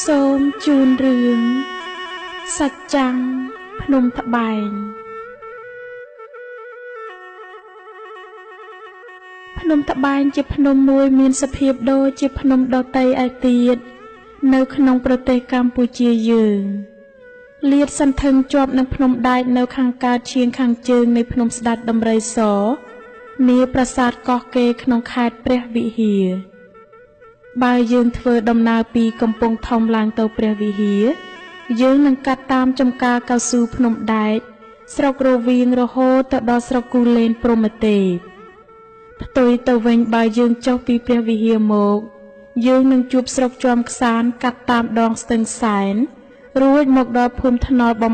សូមជូនរឿងសច្ចាំងភ្នំត្បែងភ្នំត្បែងជាភ្នំមួយមានសភាពដូចជាភ្នំដទៃឯទៀតនៅក្នុងប្រទេសកម្ពុជាយើងលាតសន្ធឹងជាប់នឹងភ្នំដែកនៅខាងកើតឈៀងខាងជើងនៃភ្នំស្ដេចដំរីសនាប្រាសាទកោះកេរក្នុងខេត្តព្រះវិហារបើយើងធ្វើដំណើរពីកំពង់ធំឡើងទៅព្រះវិហារយើងនឹងកាត់តាមចំការកៅស៊ូភ្នំដែកស្រុករវៀងរហូតទៅដល់ស្រុកគូលែនព្រហ្មទេពផ្ទុយទៅវិញបើយើងចុះពីព្រះវិហារមកយើងនឹងជួបស្រុកជាំខ្សានកាត់តាមដងស្ទឹងសែនរួចមកដល់ភូមិថ្នល់បំ